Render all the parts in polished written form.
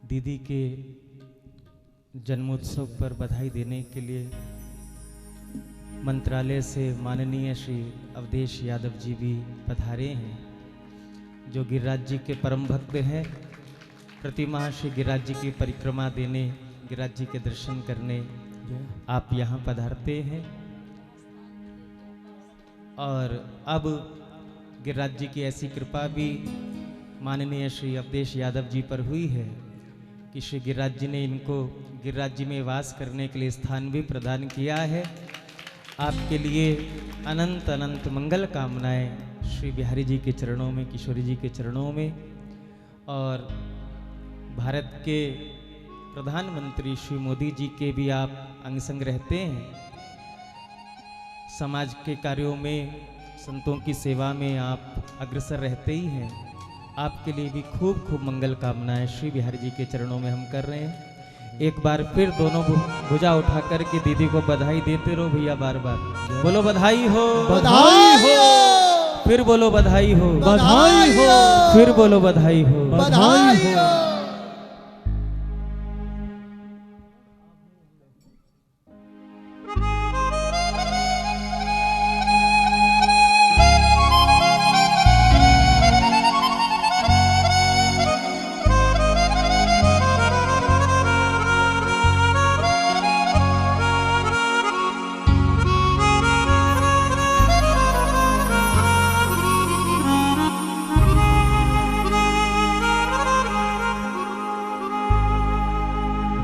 दीदी के जन्मोत्सव पर बधाई देने के लिए मंत्रालय से माननीय श्री अवधेश यादव जी भी पधारे हैं, जो गिरिराज जी के परम भक्त हैं। प्रतिमाह श्री गिरिराज जी की परिक्रमा देने, गिरिराज जी के दर्शन करने आप यहाँ पधारते हैं। और अब गिरिराज जी की ऐसी कृपा भी माननीय श्री अवधेश यादव जी पर हुई है कि श्री गिरिराज जी ने इनको गिरिराज जी में वास करने के लिए स्थान भी प्रदान किया है। आपके लिए अनंत अनंत मंगल कामनाएं श्री बिहारी जी के चरणों में, किशोरी जी के चरणों में। और भारत के प्रधानमंत्री श्री मोदी जी के भी आप अंग संग रहते हैं। समाज के कार्यों में, संतों की सेवा में आप अग्रसर रहते ही हैं। आपके लिए भी खूब खूब मंगल कामनाएं श्री बिहारी जी के चरणों में हम कर रहे हैं। एक बार फिर दोनों भुजा उठा करके दीदी को बधाई देते रहो भैया, बार बार बोलो बधाई हो, बधाई हो, फिर बोलो बधाई हो, बधाई हो, फिर बोलो बधाई हो, बधाई हो।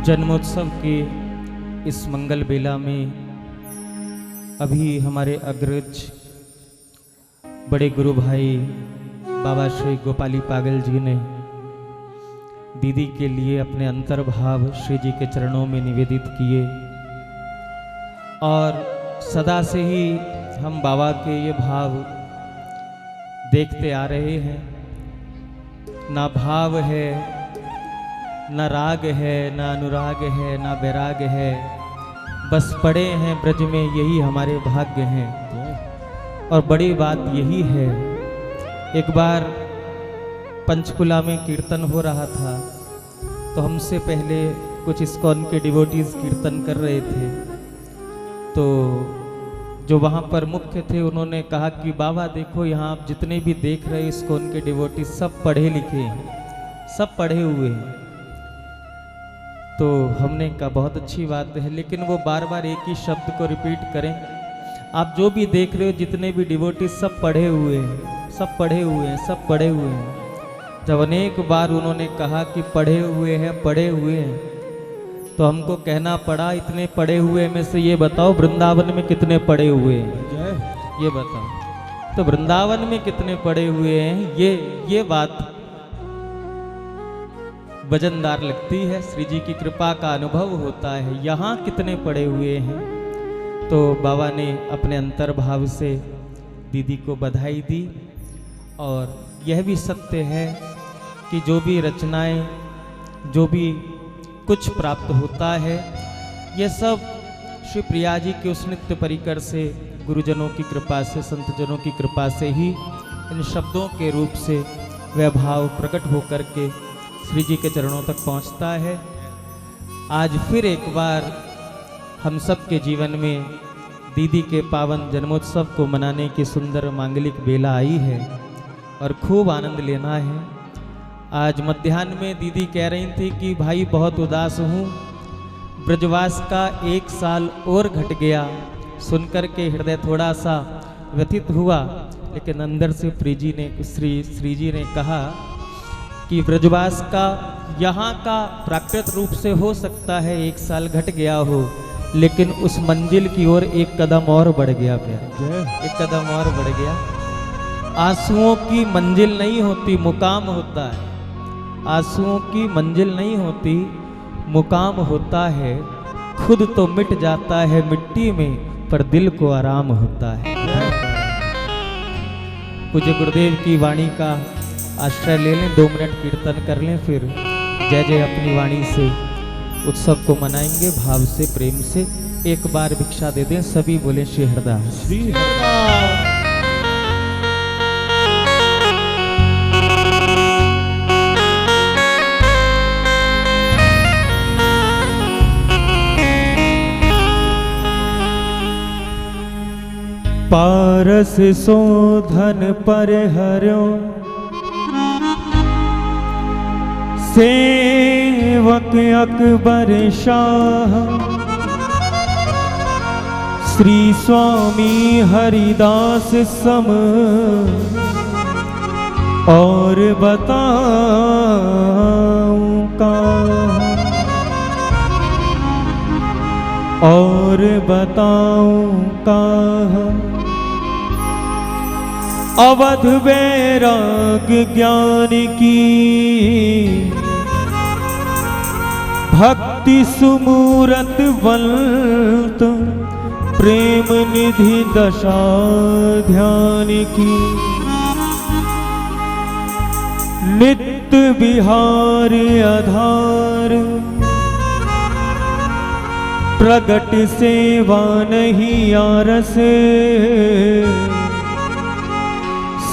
जन्मोत्सव के इस मंगल बेला में अभी हमारे अग्रज बड़े गुरु भाई बाबा श्री गोपाली पागल जी ने दीदी के लिए अपने अंतर्भाव श्री जी के चरणों में निवेदित किए। और सदा से ही हम बाबा के ये भाव देखते आ रहे हैं। ना भाव है, न राग है, न अनुराग है, न बैराग है, बस पड़े हैं ब्रज में, यही हमारे भाग्य हैं। और बड़ी बात यही है, एक बार पंचकुला में कीर्तन हो रहा था तो हमसे पहले कुछ इस्कॉन के डिवोटीज कीर्तन कर रहे थे। तो जो वहाँ पर मुख्य थे उन्होंने कहा कि बाबा देखो, यहाँ आप जितने भी देख रहे इस्कॉन के डिवोटीज सब पढ़े लिखे हैं, सब पढ़े हुए हैं। तो हमने कहा बहुत अच्छी बात है, लेकिन वो बार बार एक ही शब्द को रिपीट करें। आप जो भी देख रहे हो, जितने भी डिवोटी सब पढ़े हुए हैं, सब पढ़े हुए हैं, सब पढ़े हुए हैं। जब अनेक बार उन्होंने कहा कि पढ़े हुए हैं, पढ़े हुए हैं, तो हमको कहना पड़ा इतने पढ़े हुए में से ये बताओ वृंदावन में कितने पढ़े हुए हैं, ये बताओ। तो वृंदावन में कितने पढ़े हुए हैं, ये बात वजनदार लगती है। श्री जी की कृपा का अनुभव होता है। यहाँ कितने पड़े हुए हैं। तो बाबा ने अपने अंतर्भाव से दीदी को बधाई दी। और यह भी सत्य है कि जो भी रचनाएं, जो भी कुछ प्राप्त होता है, यह सब श्री प्रिया जी के उस नित्य परिकर से, गुरुजनों की कृपा से, संतजनों की कृपा से ही इन शब्दों के रूप से वह भाव प्रकट होकर के श्री जी के चरणों तक पहुंचता है। आज फिर एक बार हम सब के जीवन में दीदी के पावन जन्मोत्सव को मनाने की सुंदर मांगलिक बेला आई है और खूब आनंद लेना है। आज मध्याह्न में दीदी कह रही थी कि भाई बहुत उदास हूँ, ब्रजवास का 1 साल और घट गया। सुनकर के हृदय थोड़ा सा व्यथित हुआ, लेकिन अंदर से श्री जी ने कहा कि ब्रजवास का यहाँ का प्राकृत रूप से हो सकता है 1 साल घट गया हो, लेकिन उस मंजिल की ओर एक कदम और बढ़ गया प्यार, एक कदम और बढ़ गया। आंसुओं की मंजिल नहीं होती, मुकाम होता है। आंसुओं की मंजिल नहीं होती, मुकाम होता है। खुद तो मिट जाता है मिट्टी में, पर दिल को आराम होता है। पूज्य गुरुदेव की वाणी का आश्रय ले लें, 2 मिनट कीर्तन कर लें, फिर जय जय अपनी वाणी से उत्सव को मनाएंगे भाव से, प्रेम से। एक बार भिक्षा दे दें, सभी बोले श्री हरदास, श्री हरदास। पारस शोधन पर हर्यो सेवक अकबर शाह श्री स्वामी हरिदास सम और बताऊं का और बताऊं का अवध वैराग ज्ञान की भक्ति सुमूरत वंत प्रेम निधि दशा ध्यान की नित्य विहार आधार प्रगट सेवा नहीं आरस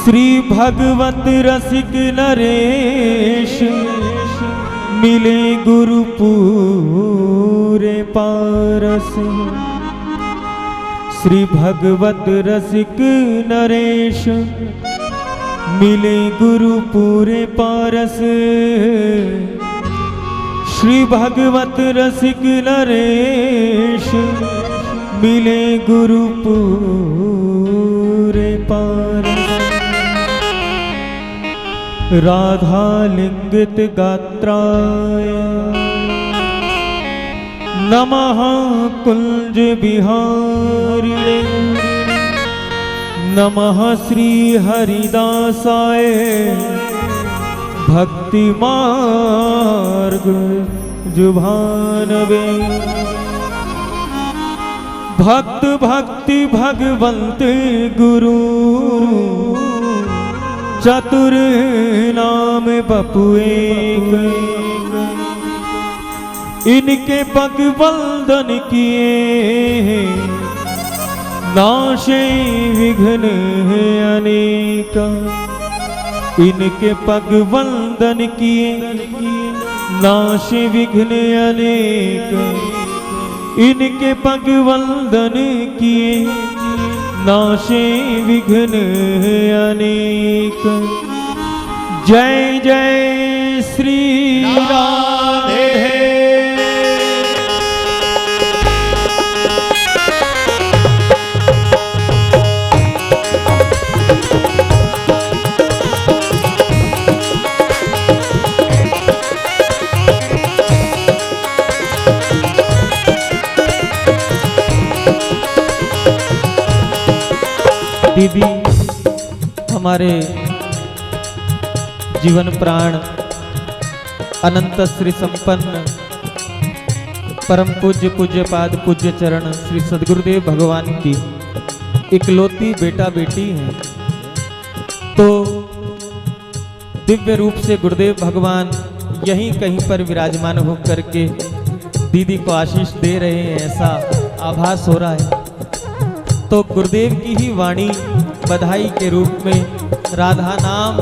श्री भगवत रसिक नरेश मिले गुरु पूरे पारस श्री भगवत रसिक नरेश मिले गुरु पूरे पारस श्री भगवत रसिक नरेश मिले गुरु पूरे पारस राधा लिंगित गात्राय नमः कुंज बिहारी नमः श्री हरिदासाय भक्ति मार्ग जुभानवे भक्त भक्ति भगवंत गुरु चतुर नाम बपुए इनके पग वंदन किए नाशे विघ्न अनेक इनके पग वंदन किए नाशे विघ्न अनेक इनके पग वंदन किए नाशे विघ्न अनेक जय जय श्री राधे दीदी हमारे जीवन प्राण अनंत श्री संपन्न परम पूज्य पूज्य पाद पूज्य चरण श्री सद्गुरुदेव भगवान की इकलौती बेटा बेटी हैं। तो दिव्य रूप से गुरुदेव भगवान यहीं कहीं पर विराजमान होकर के दीदी को आशीष दे रहे हैं, ऐसा आभास हो रहा है। तो गुरुदेव की ही वाणी बधाई के रूप में राधा नाम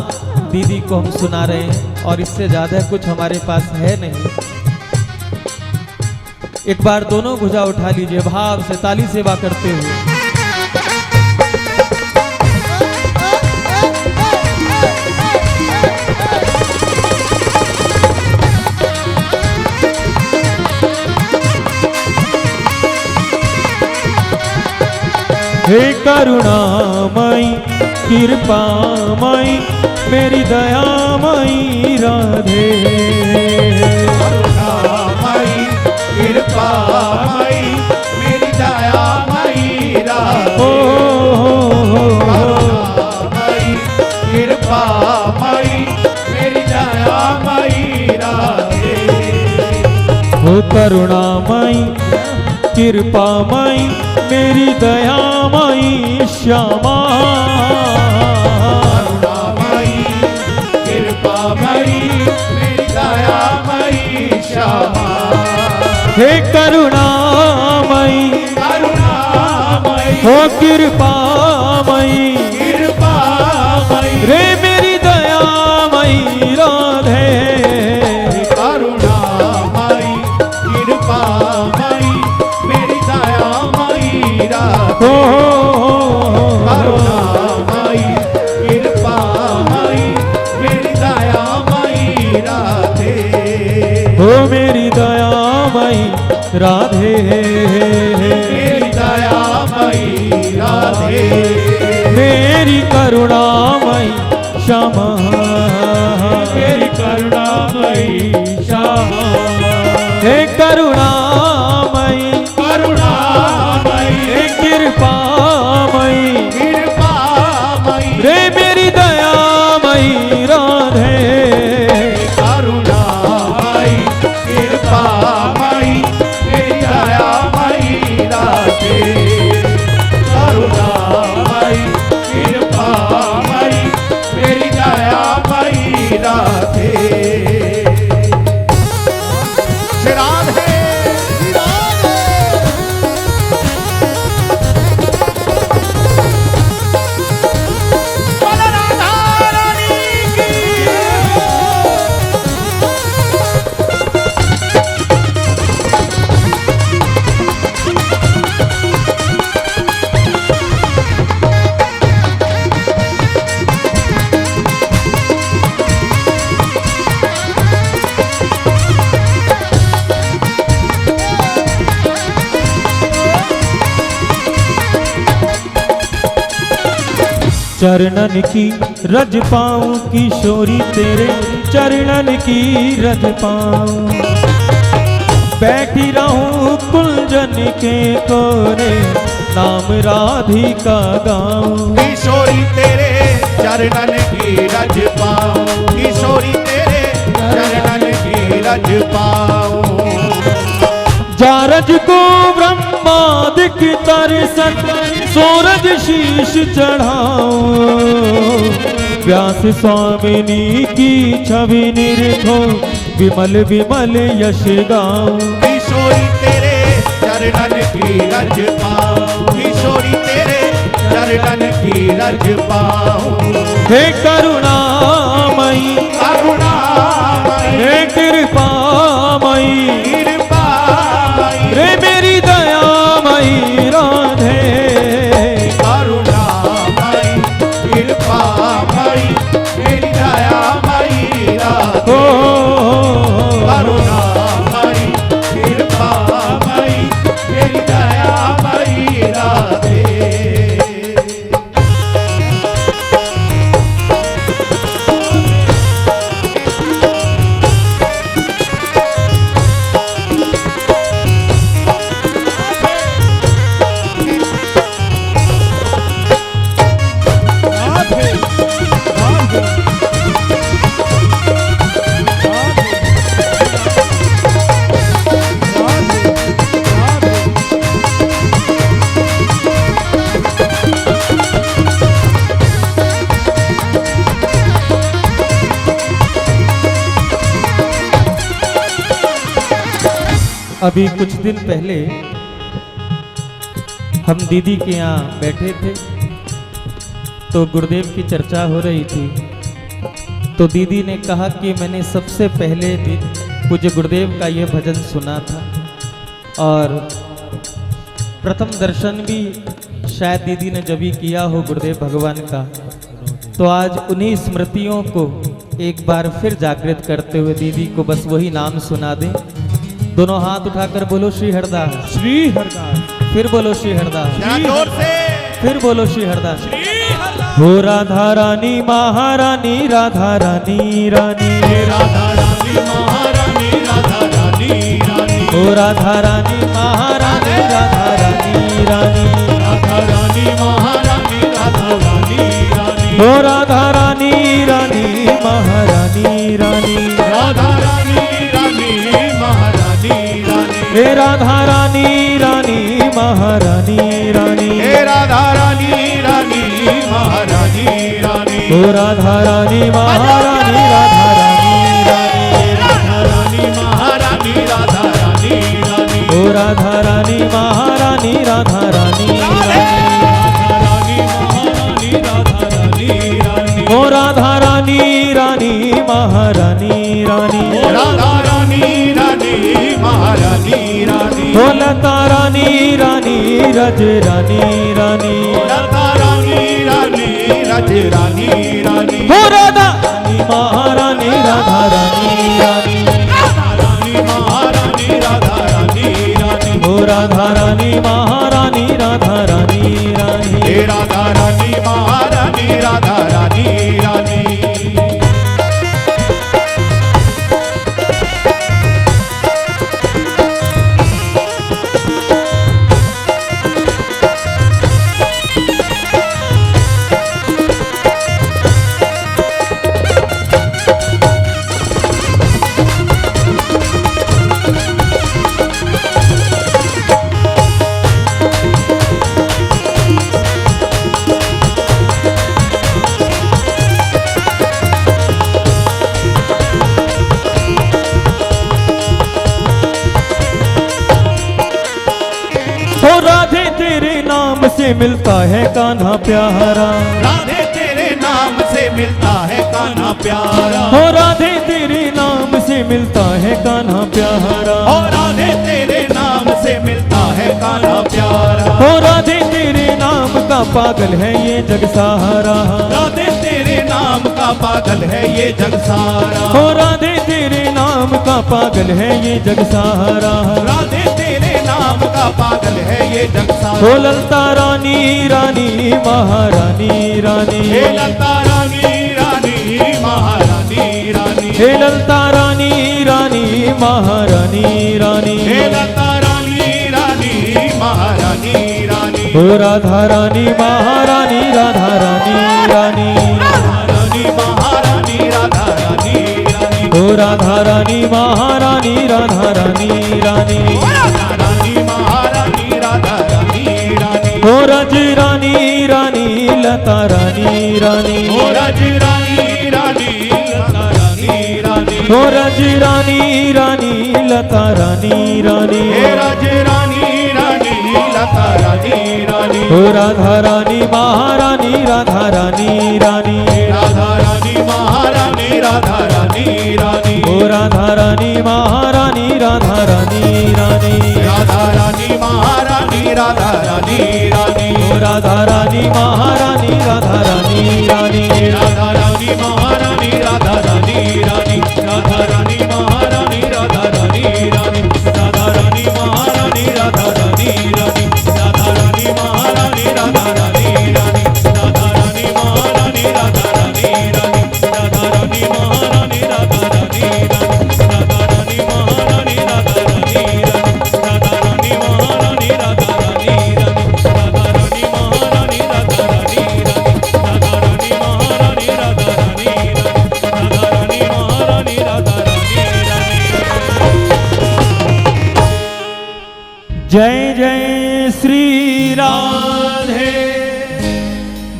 दीदी को हम सुना रहे हैं और इससे ज्यादा कुछ हमारे पास है नहीं। एक बार दोनों भुजा उठा लीजिए भाव से ताली सेवा करते हुए। हे करुणामयी कृपामयी मेरी दयामयी राधे करुणामयी कृपामयी मेरी दयामयी राधे करुणामयी कृपामयी मेरी दयामयी राधे हो करुणामयी कृपामयी मेरी दयामयी श्यामा करुणामयी कृपामयी मेरी दयामयी श्यामा हे करुणामयी करुणामयी हो कृपामयी कृपामयी रे मेरी दयामयी राधे करुणामयी कृपामयी मेरी दयामयी राधे हो करुणामयी राधे, मेरी दयामयी राधे, मेरी करुणामयी क्षमा, मेरी करुणामयी क्षमा, हे करुणामयी करुणामयी, हे कृपामयी, कृपामयी, रे मेरी दयामयी राधे, करुणामयी, कृपामयी, मेरी दयामयी राधे, करुणामयी, कृपामयी, मेरी दयामयी राधे। श्री राधे, श्री राधे। बोलो राधा रानी की। चरणन की रज पाऊं किशोरी तेरे चरणन की रज पाऊं, बैठी रहूं कुंजन के कोरे नाम राधिका गाऊं, किशोरी तेरे चरणन की रज पाऊं, किशोरी तेरे चरणन की रज पाऊं, जारज को ब्रह्मादिक तरसत सूरज शीश चढ़ाऊं, व्यास स्वामिनी की छवि निरखो विमल विमल यश गाऊं, किशोरी तेरे चरणन की रज पाऊं, किशोरी तेरे चरणन की रज पाऊं, हे करुणामयी करुणामयी, हे कृपामयी, कृपामयी, रे मेरी दयामयी राधे, करुणामयी, कृपामयी, मेरी दयामयी राधे, करुणामयी, कृपामयी, मेरी दयामयी राधे। अभी कुछ दिन पहले हम दीदी के यहाँ बैठे थे तो गुरुदेव की चर्चा हो रही थी, तो दीदी ने कहा कि मैंने सबसे पहले पूज्य गुरुदेव का यह भजन सुना था और प्रथम दर्शन भी शायद दीदी ने जब भी किया हो गुरुदेव भगवान का, तो आज उन्हीं स्मृतियों को एक बार फिर जागृत करते हुए दीदी को बस वही नाम सुना दें। दोनों हाथ उठाकर बोलो श्री हरदास, श्री हरदास, फिर बोलो श्री हरदास, जरा जोर से फिर बोलो श्री हरदास। श्री हरदास। हो राधा रानी महारानी, राधा रानी रानी, राधा रानी महारानी, राधा रानी रानी, हो राधा रानी महारानी, राधा रानी रानी, राधा रानी महारानी, राधा रानी रानी, हो राधा रानी रानी महारानी रानी, राधा रानी रानी महारानी रानी, हे राधा रानी रानी महारानी रानी, हे राधा रानी रानी महारानी रानी, हो राधा रानी महारानी, राधा रानी रानी, राधा रानी महारानी, राधा रानी रानी, हो राधा रानी महारानी, राधा रानी रानी, राधा रानी महारानी, राधा रानी रानी, राधा रानी रानी महारानी रानी, राधा रानी महारानी रानी, हो लता रानी रानी रज रानी रानी, लता रानी रानी रज रानी रानी, हो राधा रानी महारानी, राधा रानी रानी, राधा रानी महारानी, राधा नाम से मिलता है कान्हा प्यारा, राधे तेरे नाम से मिलता है कान्हा प्यारा, हो राधे तेरे नाम से मिलता है कान्हा प्यारा, और राधे तेरे नाम से मिलता है कान्हा प्यारा, हो राधे तेरे नाम का पागल है ये जग सारा, राधे तेरे नाम का पागल है ये जग सारा, हो राधे तेरे नाम का पागल है ये जग सारा, राधे तेरे नाम का पागल है ये जग सारा। हो ललता रानी रानी महारानी रानी, हे ललता रानी रानी महारानी रानी, हे ललता रानी रानी महारानी रानी, हे ललता रानी रानी महारानी रानी, हो राधा रानी महारानी राधा रानी रानी, रानी महारानी राधा रानी रानी, हो राधा रानी महारानी राधा रानी रानी, राधा रानी महारानी राधा रानी रानी, हो रज रानी रानी लता रानी रानी, हो रज रानी रानी लता रानी रानी, हो रज रानी रानी लता रानी रानी, हे रज रानी रानी लता रानी रानी, हो राधा रानी महारानी राधा रानी रानी, राधा रानी महारानी राधा रानी रानी, हो राधा रानी महारानी राधा रानी रानी, राधा रानी महारानी राधा रानी रानी, हो राधा रानी महारानी राधा रानी रानी, राधा रानी महारानी राधा रानी रानी, राधा रानी महारानी राधा रानी रानी, राधा रानी महारानी राधा रानी रानी, राधा रानी महारानी राधा रानी रानी, राधा रानी महारानी राधा रानी रानी, राधा रानी महारानी राधा रानी रानी, राधा रानी महारानी राधा रानी रानी, राधा रानी महारानी राधा रानी रानी, राधा रानी महारानी राधा रानी रानी, राधा रानी महारानी राधा रानी रानी, राधा रानी महारानी राधा रानी रानी। जय जय श्री राधे,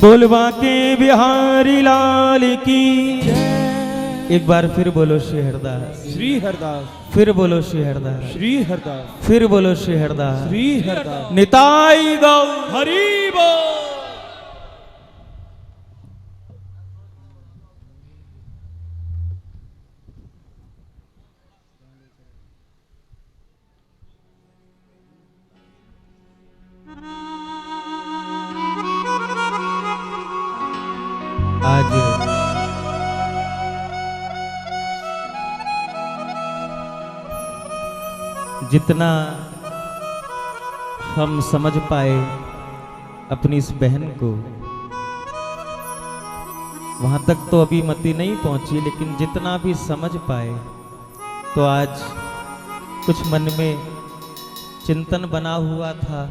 बोलवा के बिहारी लाल की, एक बार फिर बोलो श्री हरदास, श्री हरदास, फिर बोलो श्री हरदास, श्री हरदास, फिर बोलो श्री हरदास, श्री हरदास, निताई गौ हरि बोल। आज जितना हम समझ पाए अपनी इस बहन को, वहां तक तो अभी मति नहीं पहुंची, लेकिन जितना भी समझ पाए तो आज कुछ मन में चिंतन बना हुआ था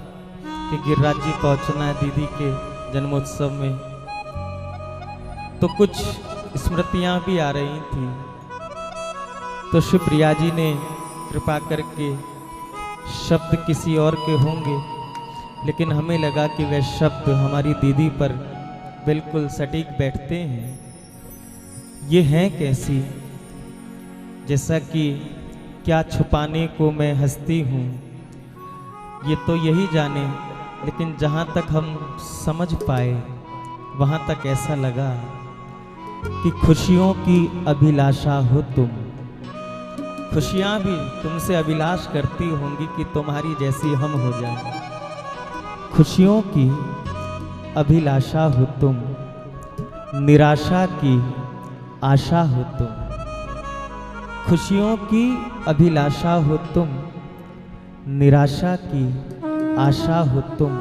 कि गिरिराज जी पहुंचना है दीदी के जन्मोत्सव में, तो कुछ स्मृतियां भी आ रही थी। तो शिवप्रिया जी ने कृपा करके शब्द किसी और के होंगे, लेकिन हमें लगा कि वह शब्द हमारी दीदी पर बिल्कुल सटीक बैठते हैं। ये हैं कैसी, जैसा कि क्या छुपाने को मैं हंसती हूँ, ये तो यही जाने, लेकिन जहाँ तक हम समझ पाए वहाँ तक ऐसा लगा कि खुशियों की अभिलाषा हो तुम, खुशियाँ भी तुमसे अभिलाष करती होंगी कि तुम्हारी जैसी हम हो जाए। खुशियों की अभिलाषा हो तुम, निराशा की आशा हो तुम। खुशियों की अभिलाषा हो तुम, निराशा की आशा हो तुम।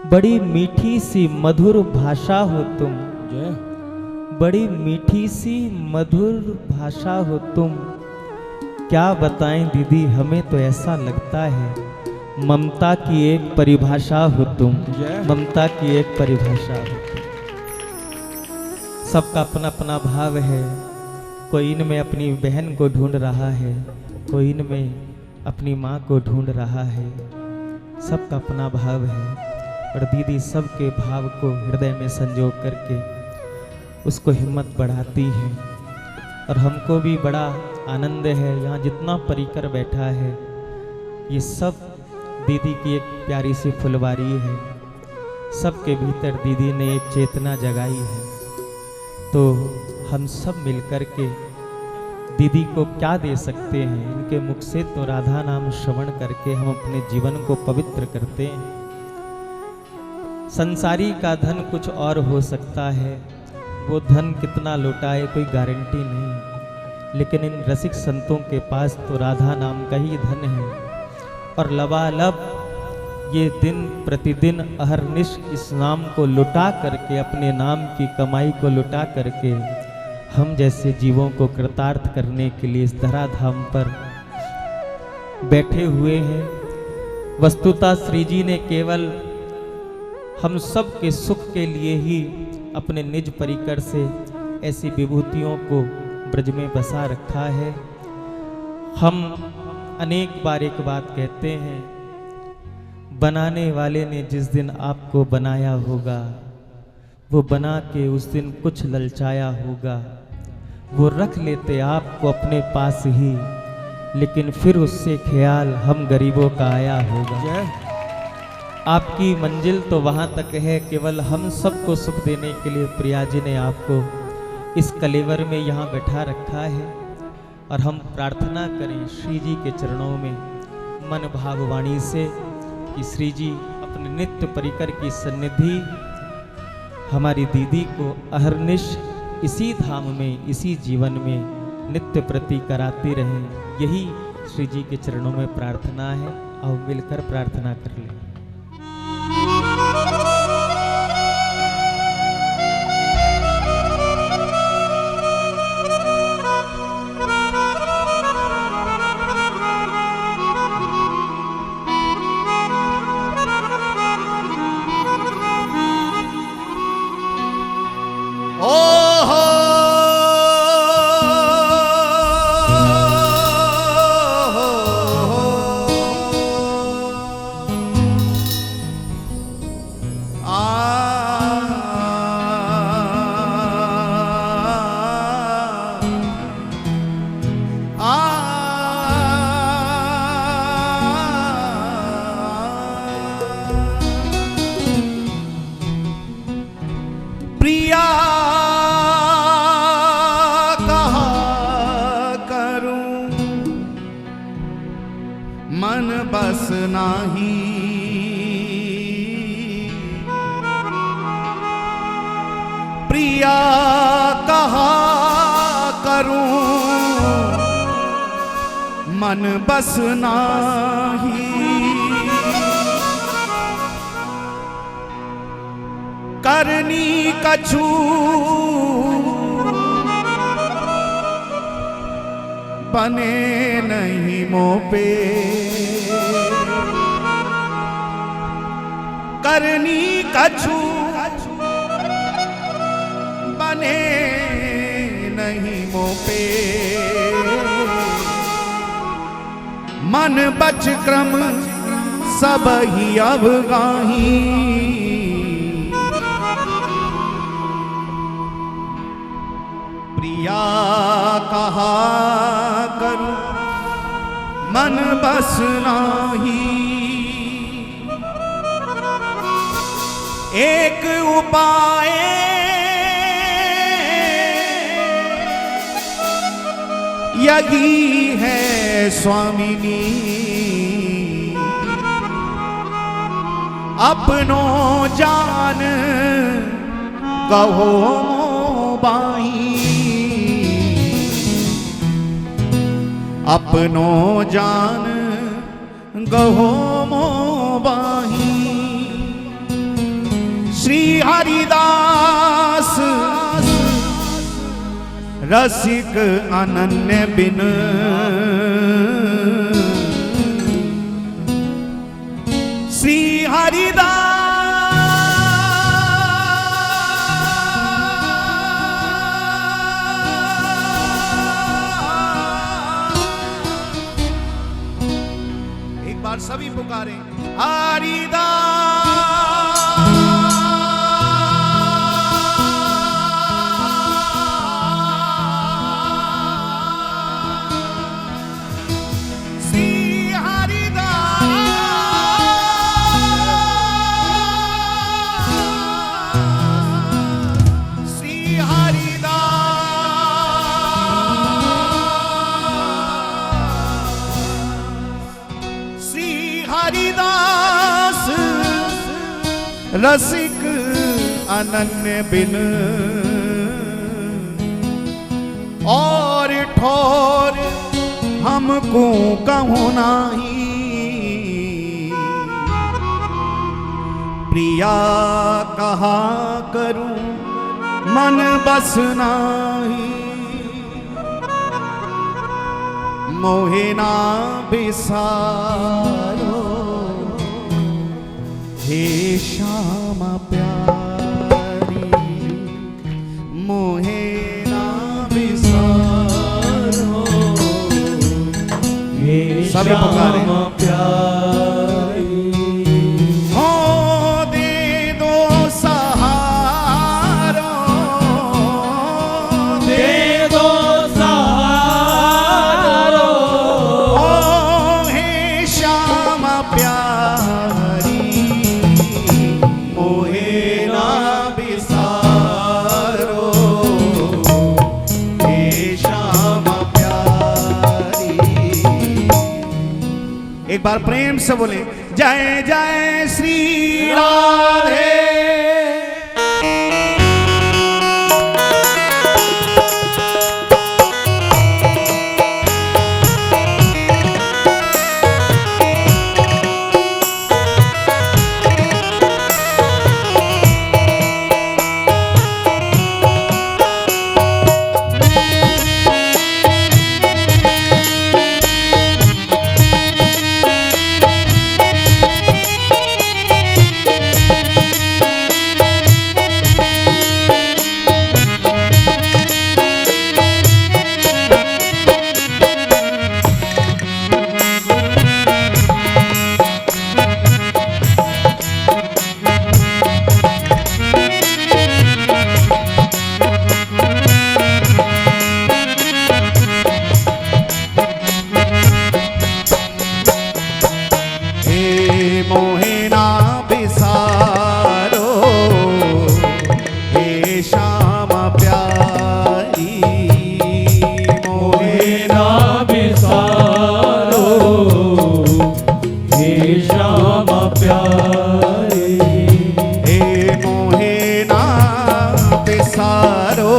बड़ी मीठी सी मधुर भाषा हो तुम, बड़ी मीठी सी मधुर भाषा हो तुम। क्या बताएं दीदी, हमें तो ऐसा लगता है ममता की एक परिभाषा हो तुम, ममता की एक परिभाषा हो तुम। सबका अपना अपना भाव है, कोई इनमें अपनी बहन को ढूंढ रहा है, कोई इनमें अपनी माँ को ढूंढ रहा है। सबका अपना भाव है, और दीदी सबके भाव को हृदय में संजो करके उसको हिम्मत बढ़ाती है। और हमको भी बड़ा आनंद है, यहाँ जितना परिकर बैठा है ये सब दीदी की एक प्यारी सी फुलवारी है। सबके भीतर दीदी ने एक चेतना जगाई है। तो हम सब मिलकर के दीदी को क्या दे सकते हैं? इनके मुख से तो राधा नाम श्रवण करके हम अपने जीवन को पवित्र करते हैं। संसारी का धन कुछ और हो सकता है, वो धन कितना लौटाए कोई गारंटी नहीं, लेकिन इन रसिक संतों के पास तो राधा नाम का ही धन है। और लबालब ये दिन प्रतिदिन अहरनिश इस नाम को लुटा करके, अपने नाम की कमाई को लुटा करके हम जैसे जीवों को कृतार्थ करने के लिए इस धराधाम पर बैठे हुए हैं। वस्तुतः श्री जी ने केवल हम सब के सुख के लिए ही अपने निज परिकर से ऐसी विभूतियों को ब्रज में बसा रखा है। हम अनेक बार एक बात कहते हैं, बनाने वाले ने जिस दिन आपको बनाया होगा, वो बना के उस दिन कुछ ललचाया होगा। वो रख लेते आपको अपने पास ही, लेकिन फिर उससे ख्याल हम गरीबों का आया होगा। जय आपकी मंजिल तो वहाँ तक है, केवल हम सबको सुख देने के लिए प्रिया जी ने आपको इस कलेवर में यहाँ बैठा रखा है। और हम प्रार्थना करें श्री जी के चरणों में मन भाव वाणी से कि श्री जी अपने नित्य परिकर की सन्निधि हमारी दीदी को अहरनिश इसी धाम में, इसी जीवन में नित्य प्रति कराती रहें। यही श्री जी के चरणों में प्रार्थना है। आओ मिलकर प्रार्थना कर लें। प्रिया कहा करूं मन बस नाही, प्रिया कहा करूं मन बस नाही। करनी कछु बने नहीं मोपे, करनी कछु बने नहीं मोपे। मन बच क्रम सब ही अवगाही, प्रिया कहा करूं मन बस नाही। एक उपाय यही है स्वामिनी, अपनो जान कहो बाई, अपनो जान गहो मोबाही। श्री हरिदास रसिक अनन्य बिन, श्री हरिदास सभी पुकारे हरिदास। श्री हरिदास रसिक अनन्य बिन और ठोर हमको कहूँ नाही, प्रिया कहा करूं मन बस नाही, मोहे ना बिसारो हे श्याम प्यारी, मोहे ना बिसारो हे सभी पुकारे। श्याम प्यारी, हो दे दो सहारो, दे दो सहारो, ओ हे श्याम प्यारी, मोहे ना बिसारो हे श्याम प्यारी। एक बार प्रेम से बोले जय जय श्री राधे। मोहे ना बिसारो हे श्याम प्यारी, मोहे ना बिसारो हे श्याम प्यारी, हे मोहे ना बिसारो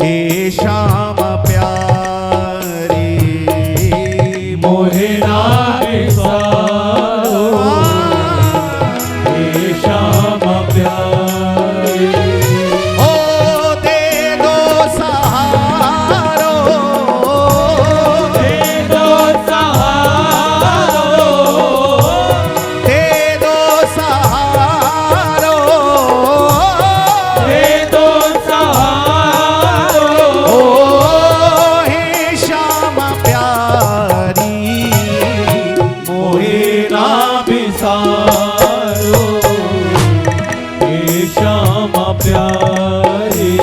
हे श्याम प्यारी, मोहे ना बिसारो हे श्याम प्यारी, ओ दे दो सहारो, दे दो सहारो, दे दो सहारो, दे दो सहारो, ओ हे श्याम प्यारी, मोहे ना बिसारो हे श्याम प्यारी,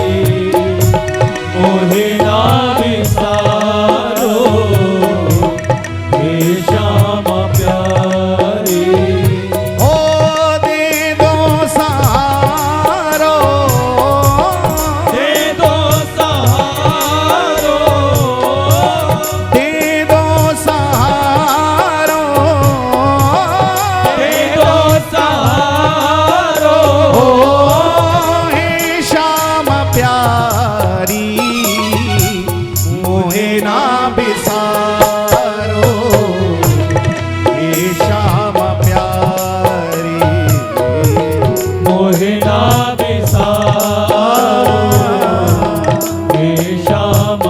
मोहे ना बिसारो हे श्याम प्यारी, ओ दे दो सहारो, दे दो सहारो, दे दो सहारो, दे दो सहारो, ओ हे श्याम प्यारी, मोहे ना बिसारो हे श्याम प्यारी, मोहे ना बिसारो हे श्याम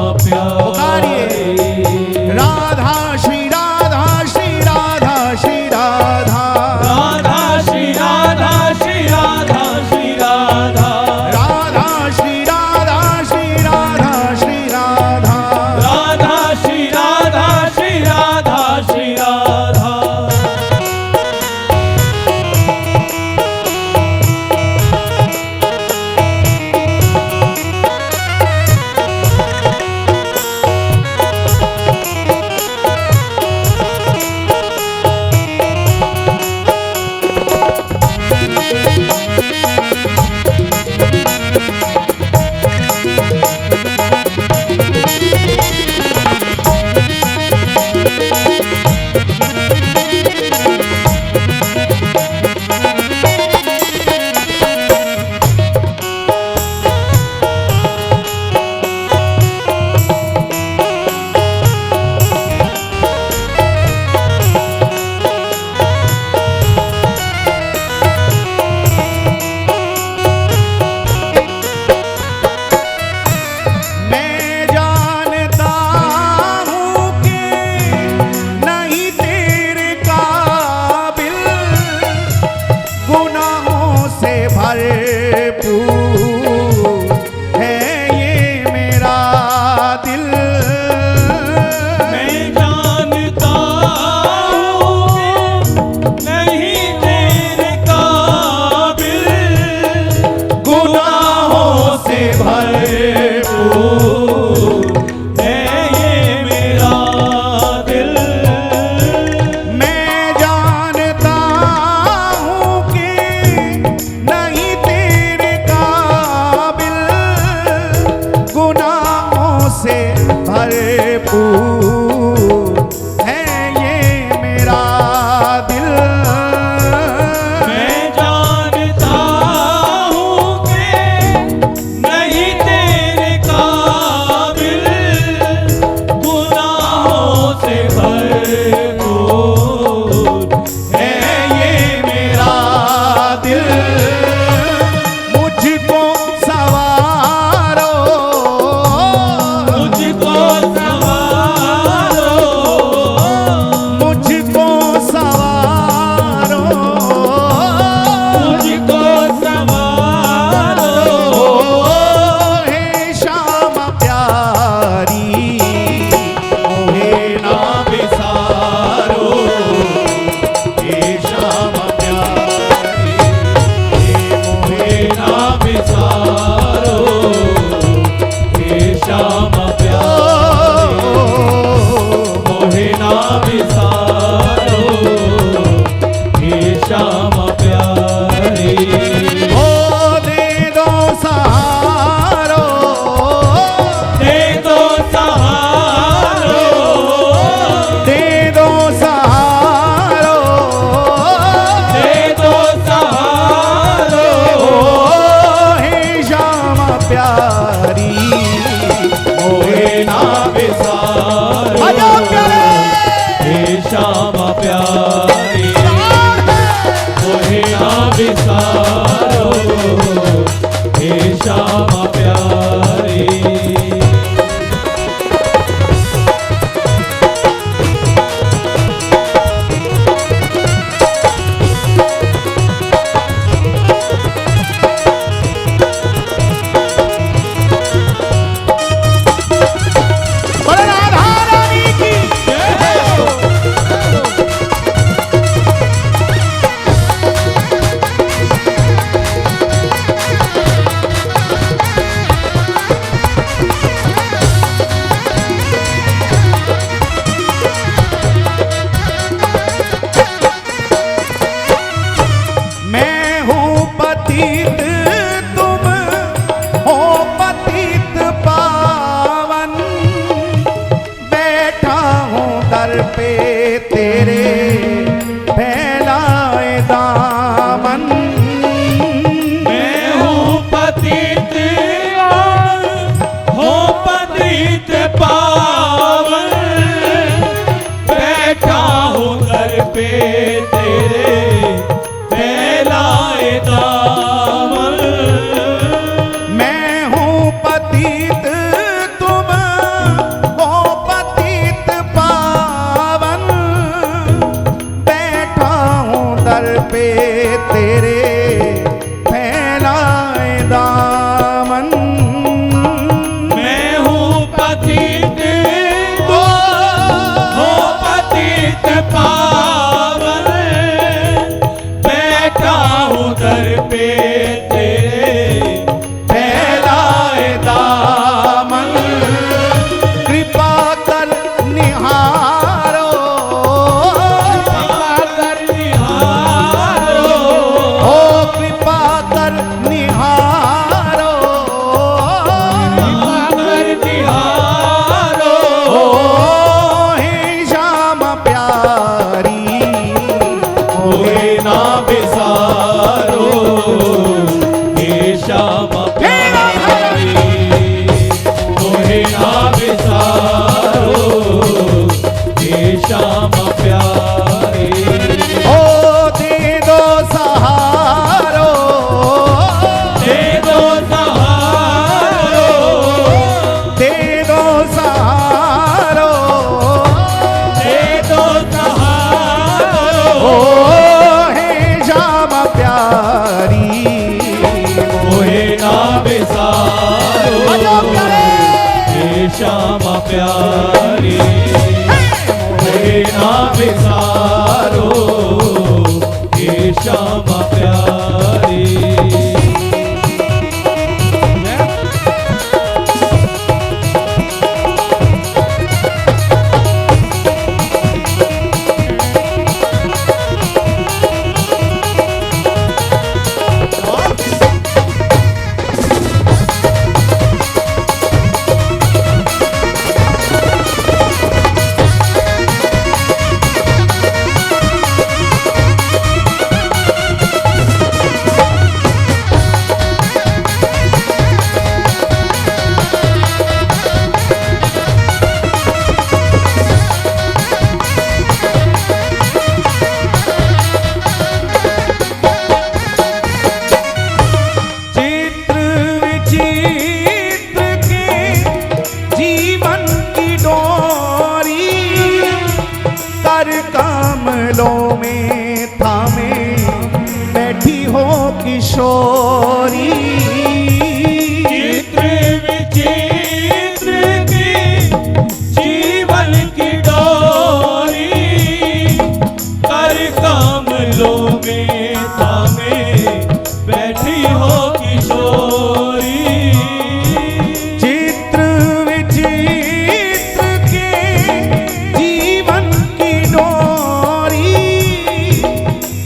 पुकारिए प्यारी, राधा श्री राधा श्री राधा श्री राधा, राधा श्री राधा श्री राधा श्री राधा, राधा श्री राधा श्री राधा श्री राधा, राधा श्री राधा श्री राधा श्री राधा, भरपूर है ये मेरा दिल। मैं जानता हूँ कि नहीं तेरे काबिल, गुनाहों से भरपूर है ये मेरा दिल। मुझको सवारो, मुझको सवारो, मुझको सवारो, मुझको सवारो। हे श्याम प्यारी मोहे ना बिसारो, हे श्याम प्यारी मोहे ना बिसारो, हे श्याम प्यारी मोहे ना बिसारो, हे श्याम प्यारी। ओ दे दो सहारो, दे दो सहारो, दे दो सहारो, दे दो सहारो। हे श्याम प्यारी मोहे ना बिसारो, आजा प्यारे। हे श्याम प्यारी मोहे ना बिसारो, हे श्याम प्यारी। बोले राधा रानी की मैं हूँ पतित तुम हो पतित पावन, बैठा हूँ दर पे तेरे फैलाए दामन। मैं हूँ पतित हो पतित पावन, बैठा हूँ दर पे तेरे फैलाए दामन। मैं हूँ पतित तुम हो पतित पावन, बैठा हूँ दर पे तेरे फैलाए दामन। मैं हूँ पतित हो पतित पावन, बैठा हूँ दर पे तेरे फैलाए दामन। कृपा कर निहारो, कृपा कर निहारो, ओ कृपा कर निहारो, कृपा कर निहारो। ओ हे श्याम प्यारी मोहे ना बिसारो, हे श्याम प्यारी मोहे ना बिसारो, हे श्याम प्यारी। ओ दे दो सहारो, दे दो सहारो, दे दो सहारो, दे दो सहारो। ओ हे श्याम प्यारी मोहे ना बिसारो, आजा प्यारे। हे श्याम प्यारी मोहे ना बिसारो, हे श्याम प्यारी। कमलों में थामे बैठी हो किशोरी। चित्र विचित्र की जीवन की डोरी, कर कमलों में थामे बैठी हो किशोरी। चित्र विचित्र के जीवन की डोरी,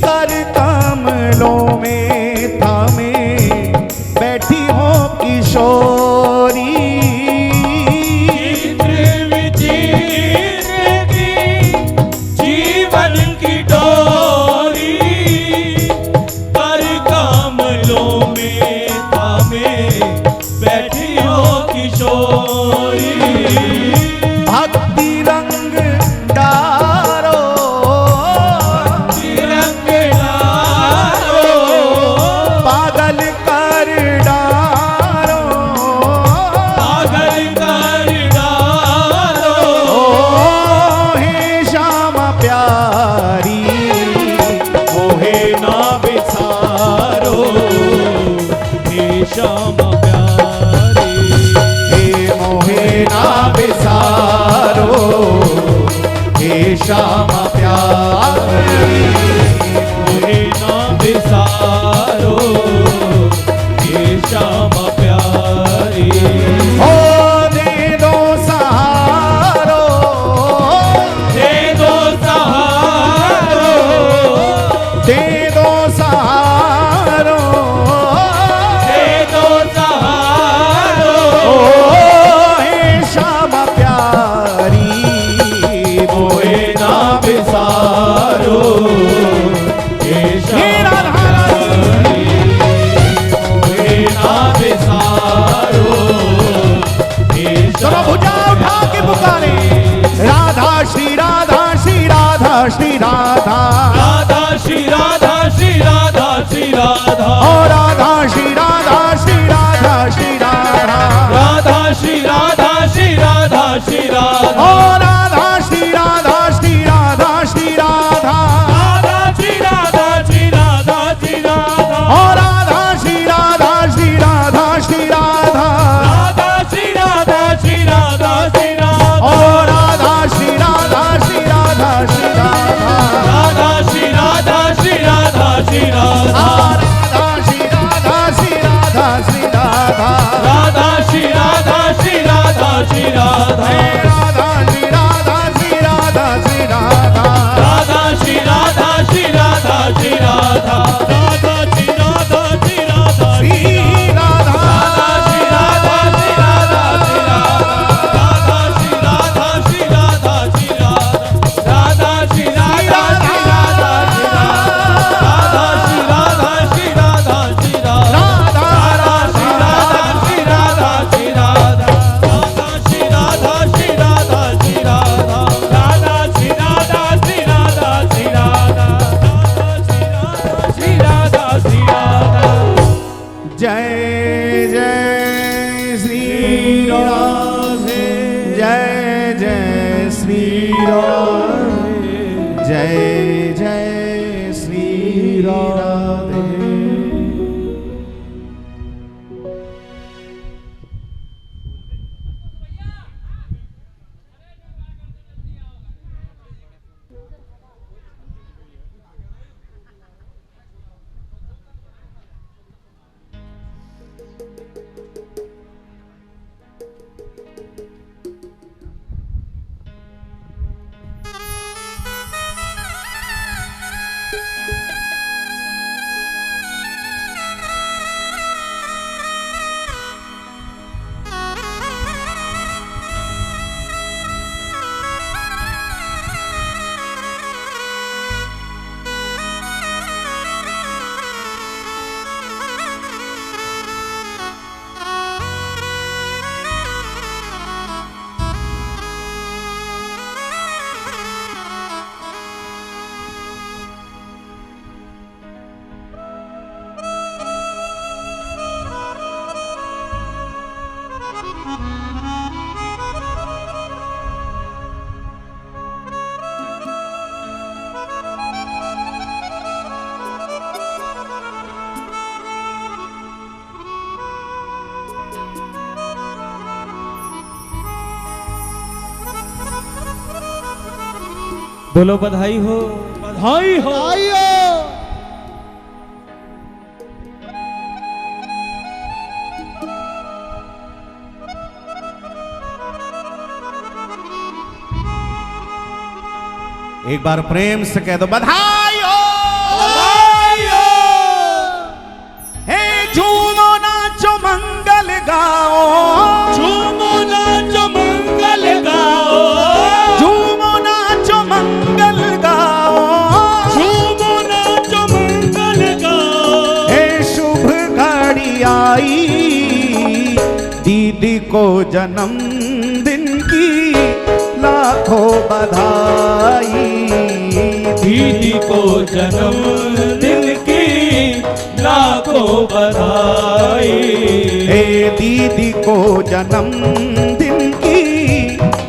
कर कमलों में थामे बैठी हो किशोरी। चित्र विचित्र की जीवन की डोरी, कर कमलों में थामे बैठी हो किशोरी। भक्ति रंग डारो, तिरंग डारो, पागल कर डारो, पागल कर डालो। ओ हे श्यामा प्यारी, मोहे ना बिसारो, हे श्याम प्यारी। हे मोहे ना बिसारो, हे श्यामा प्यारी। मोहे ना बिसारो, हे श्याम प्यारी। ओ दे दो सहारो, दे दो सहारो, दे दो सहारो, दे दो सहारो। ओ हे श्यामा प्यारी, मोहे ना बिसारो, हे श्याम प्यारी। मोहे ना बिसारो, हे चलो श्याम भुजा उठा के पुकारे, राधा श्री राधा श्री राधा श्री राधा, राधा श्री राधा श्री राधा श्री राधा, ओ राधा श्री राधा श्री राधा श्री राधा, राधा श्री राधा श्री राधा श्री राधा, ओ राधा श्री राधा श्री राधा श्री राधा, राधा श्री राधा श्री राधा श्री राधा, ओ राधा श्री राधा श्री राधा श्री राधा, राधा श्री राधा श्री राधा श्री राधा, ओ राधा श्री राधा श्री राधा श्री राधा, राधा श्री राधा श्री राधा श्री राधा, राधा श्री राधा श्री राधा श्री राधा, राधा श्री राधा श्री राधा श्री राधा, राधा श्री राधा श्री राधा श्री राधा, राधा श्री राधा श्री राधा श्री राधा, राधा श्री राधा श्री राधा श्री राधा, श्री राधा श्री राधा श्री राधा, राधा श्री राधा श्री राधा श्री राधा, राधा श्री राधा श्री राधा श्री राधा, राधा श्री राधा श्री राधा श्री राधा, राधा श्री राधा श्री राधा श्री राधा, राधा श्री राधा श्री राधा श्री राधा, राधा श्री राधा श्री राधा श्री राधा, राधा श्री राधा श्री राधा। जय जय श्री राधे, जय जय श्री राधे, जय जय श्री राधे। बोलो बधाई हो। बधाई हो। एक बार प्रेम से कह दो बधाई हो। हे झूमो नाचो मंगल गाओ, झूमो नाचो मंगल गाओ, झूमो नाचो मंगल गाओ, झूमो नाचो मंगल गाओ। हे शुभ घड़ी आई, दीदी को जन्मदिन की लाखों बधाई। दीदी को जन्मदिन की लाखों बधाई। हे दीदी को जन्मदिन की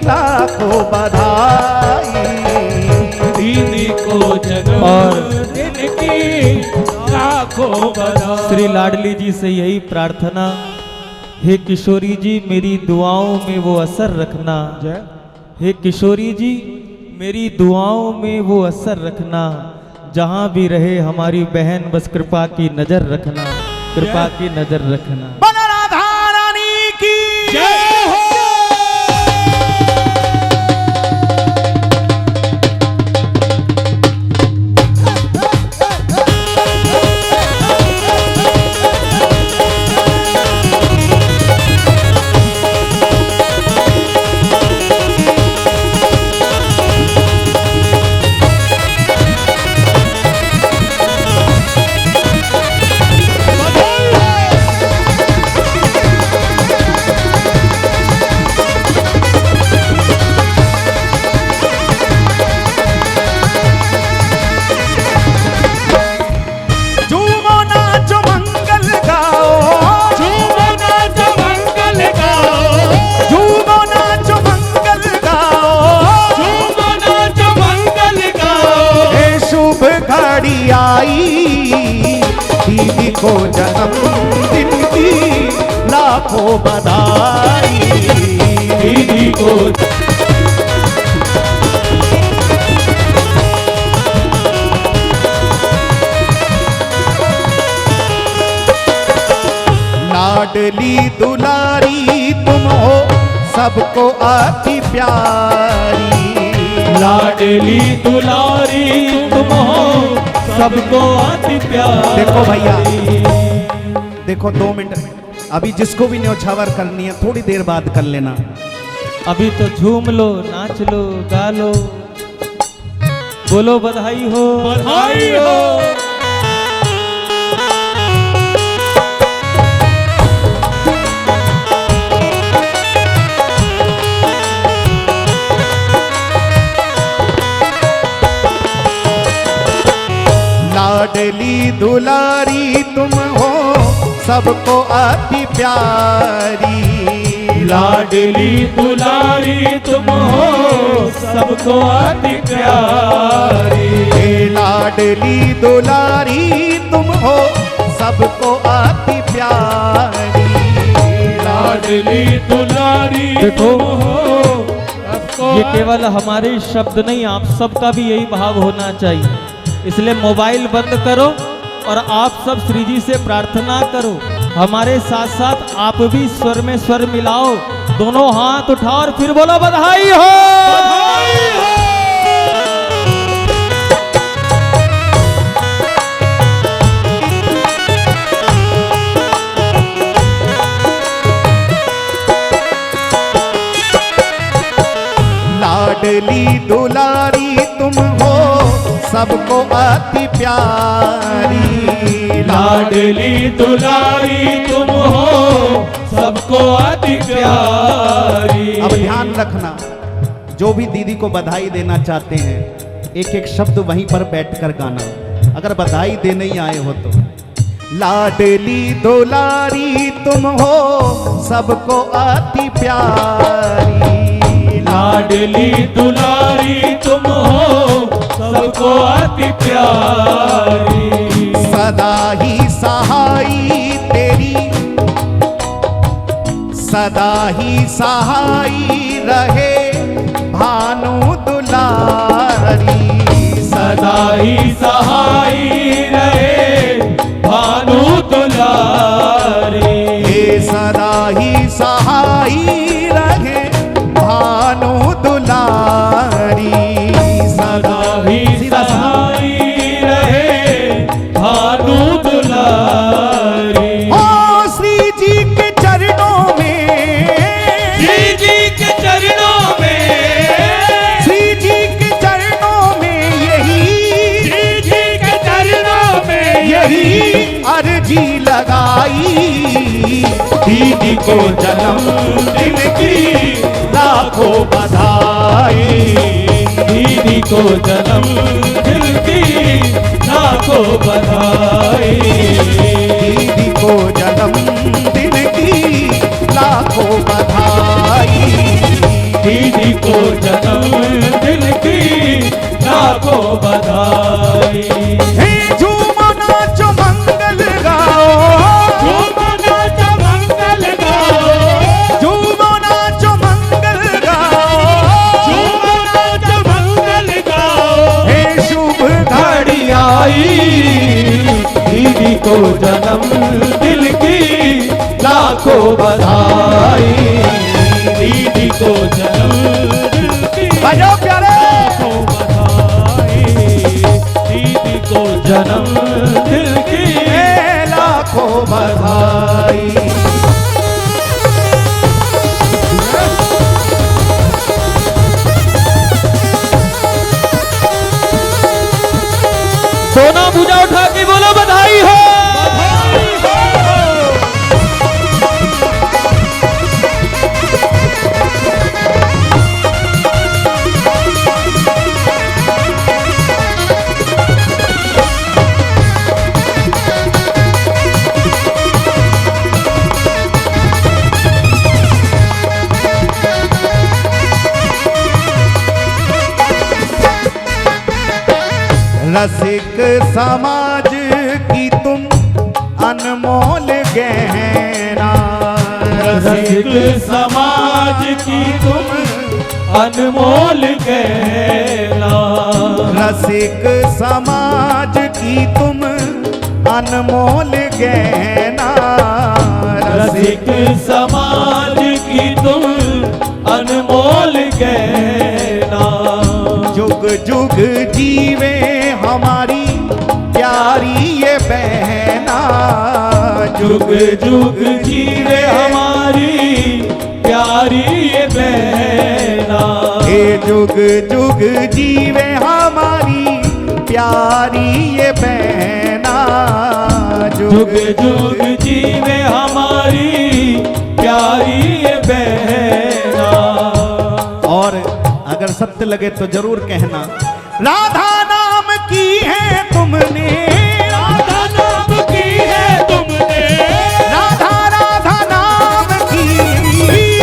लाखों बधाई। दीदी को जन्मदिन की लाखों बधाई। श्री लाडली जी से यही प्रार्थना, हे किशोरी जी मेरी दुआओं में वो असर रखना। जय। हे किशोरी जी मेरी दुआओं में वो असर रखना, जहां भी रहे हमारी बहन बस कृपा की नजर रखना, कृपा की नजर रखना। बोलो राधा रानी की जय हो। झूमो नाचो मंगल गाओ, झूमो नाचो मंगल गाओ, झूमो नाचो मंगल गाओ। झूमो नाचो मंगल गाओ। हे शुभ घड़ी आई, दीदी को जन्मदिन की लाखों बधाई। दीदी को लाडली दुलारी तुम हो, सबको आती प्यारी। लाडली दुलारी तुम हो, सबको आती प्यारी। देखो भैया, देखो 2 मिनट अभी जिसको भी न्यौछावर करनी है थोड़ी देर बाद कर लेना। अभी तो झूम लो, नाच लो, गा लो, बोलो बधाई हो। बधाई हो। लाडली दुलारी तुम हो, सबको आती प्यारी। लाडली दुलारी तुम हो, सबको आती प्यारी। हे लाडली दुलारी तुम हो, सबको आती प्यारी। लाडली दुलारी देखो, तुम हो, सबको ये केवल हमारे शब्द नहीं, आप सबका भी यही भाव होना चाहिए। इसलिए मोबाइल बंद करो और आप सब श्री जी से प्रार्थना करो। हमारे साथ साथ आप भी स्वर में स्वर मिलाओ, दोनों हाथ उठाओ और फिर बोलो बधाई हो। बधाई हो। लाडली दुलारी तुम हो, सबको आती प्यारी। लाडली दुलारी तुम हो, सबको आती प्यारी। अब ध्यान रखना, जो भी दीदी को बधाई देना चाहते हैं एक एक शब्द वहीं पर बैठकर गाना, अगर बधाई देने ही आए हो तो। लाडली दुलारी तुम हो, सबको आती प्यारी। लाडली दुलारी तुम हो, सबको आती प्यारी। सदा ही सहाई तेरी, सदा ही सहाई रहे भानु दुलारी। दीदी को जन्मदिन की लाखों बधाई। दीदी को जन्मदिन की लाखों बधाई। दीदी को जन्मदिन की लाखों बधाई। दीदी को जन्मदिन की लाखों बधाई। हे झूमो नाचो मंगल गाओ, झूमो नाचो मंगल गाओ, झूमो नाचो मंगल गाओ, झूमो नाचो मंगल गाओ। हे शुभ घड़ी आई दीदी को जन्मदिन की लाखों बधाई। दीदी को जन्मदिन की बजाओ प्यारे। लाखों बधाई। दीदी को जन्मदिन की लाखों बधाई। दोनों भुजा उठा के बोलो बधाई हो। रसिक समाज की तुम अनमोल गहना। रसिक समाज की तुम अनमोल गहना। रसिक समाज की तुम अनमोल गहना। रसिक समाज की तुम अनमोल गहना। जुग जुग जीवे हमारी प्यारी ये बहना। जुग जुग जीवे हमारी प्यारी ये बहना। हे जुग जुग जीवे हमारी प्यारी ये बहना। जुग जुग जीवे हमारी प्यारी ये बहना। और अगर सत्य लगे तो जरूर कहना, राधा नाम की है तुमने। राधा नाम की है तुमने। राधा राधा नाम की।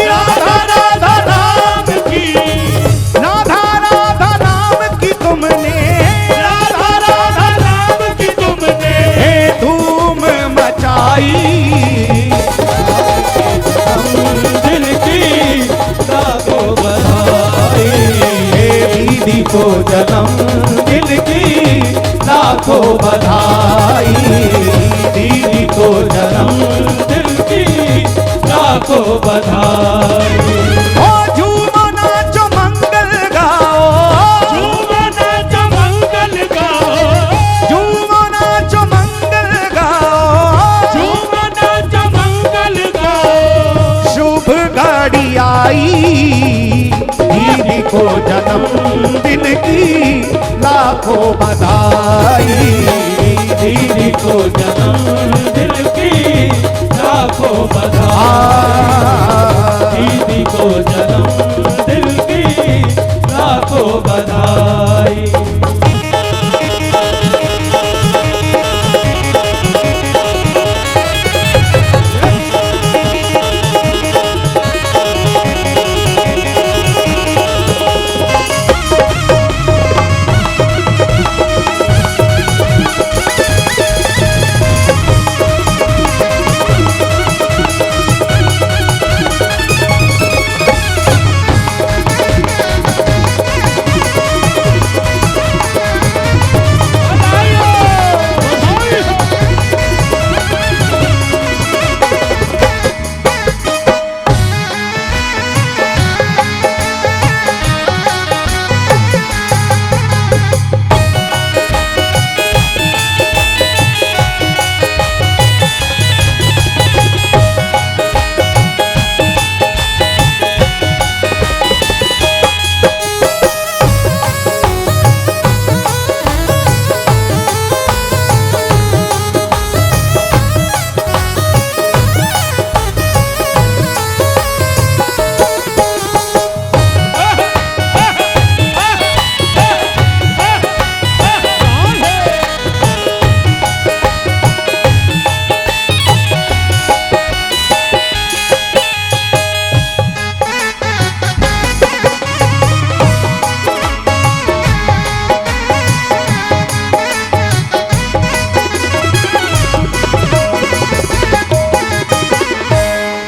राधा राधा नाम की। राधा राधा नाम की तुमने। राधा राधा नाम की तुमने धूम मचाई। दिल की लाखों बधाई। दीदी को जन्मदिन की लाखों बधाई। दीदी को जन्मदिन की लाखों बधाई। ओ झूमो नाचो मंगल गाओ, झूमो नाचो मंगल गाओ, झूमो नाचो मंगल गाओ, झूमो नाचो मंगल गाओ। शुभ घड़ी आई दीदी को जन्मदिन की लाखों बधाई। दीदी को जन्मदिन की लाखों बधाई। दीदी को जन्मदिन की लाखों बधाई।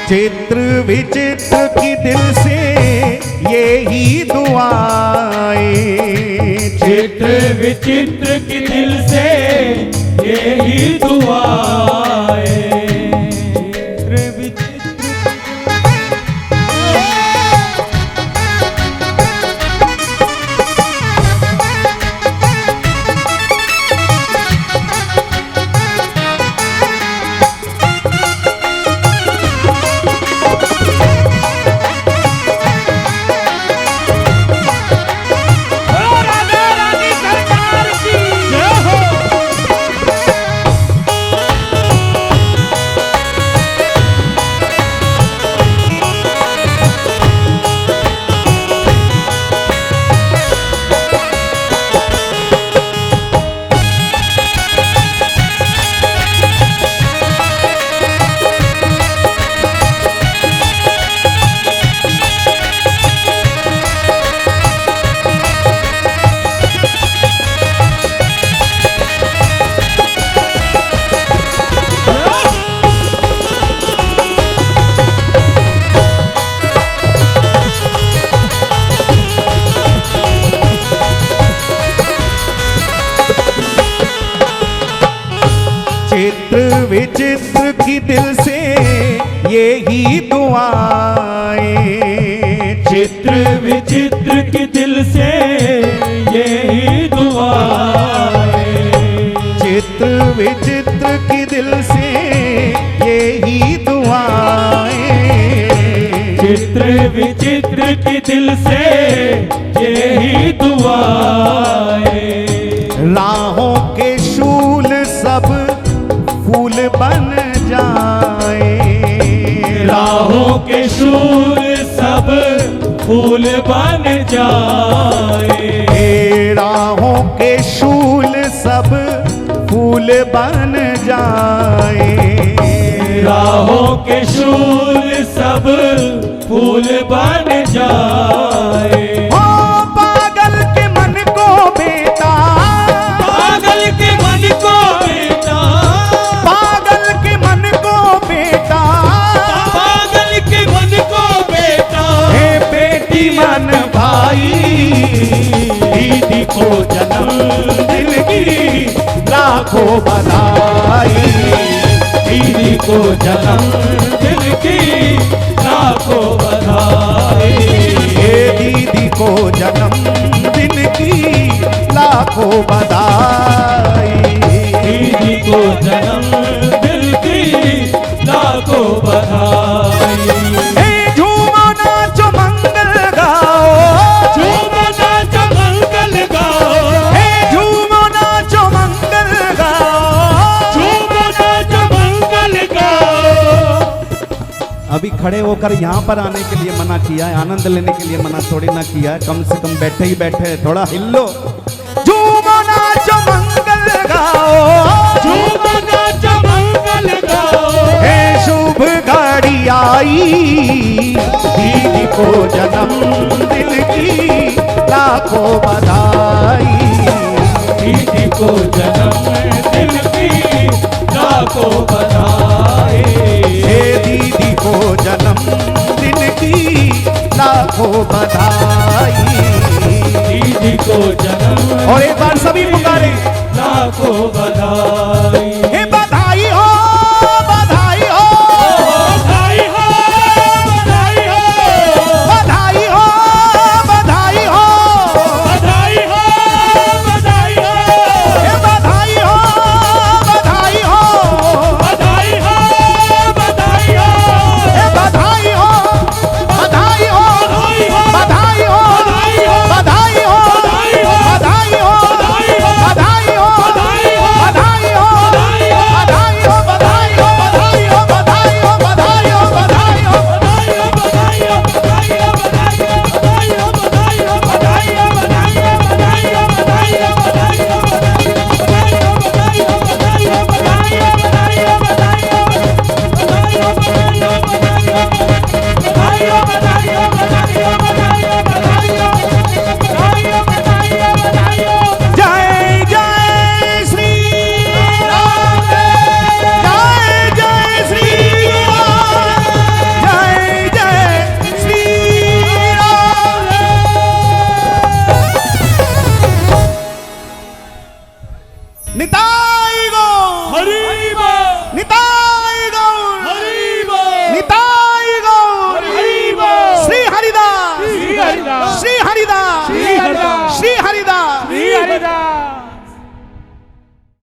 चित्र विचित्र की दिल से यही दुआएं, चित्र विचित्र की दिल से यही दुआएं, चित्र विचित्र चित्र विचित्र की दिल से यही दुआएं, चित्र विचित्र की दिल से यही दुआएं, चित्र विचित्र की दिल से यही दुआएं, चित्र विचित्र की दिल से यही दुआएं, राहों के शूल सब फूल बन जाए, राहों के शूल सब फूल बन जाए, राहों के शूल सब फूल बन जाए, राहों के शूल सब फूल बन जाए, ओ पागल के मन को बेटा, पागल के मन को बेटा, पागल के मन को बेटा, पागल के मन को बेटा, हे बेटी मन भाई, दीदी को जन्मदिन की लाखों बधाई, दीदी को जन्मदिन की लाखों बधाई, हे दीदी को जन्मदिन की लाखों बधाई, दीदी को जन्मदिन की लाखों बधाई, हे झूमो नाचो मंगल गाओ, झूमो नाचो मंगल गाओ, हे झूमो नाचो मंगल गाओ, झूमो नाचो मंगल गाओ। अभी खड़े होकर यहाँ पर आने के लिए मना किया है, आनंद लेने के लिए मना थोड़ी ना किया है, कम से कम बैठे ही बैठे थोड़ा हिलो, झूमो नाचो मंगल गाओ, झूमो नाचो मंगल गाओ, हे शुभ घड़ी आई, दीदी को जन्मदिन की लाखों बधाई, दीदी को जन्मदिन की लाखों बधाई, हे दीदी को जन्मदिन की लाखों बधाई।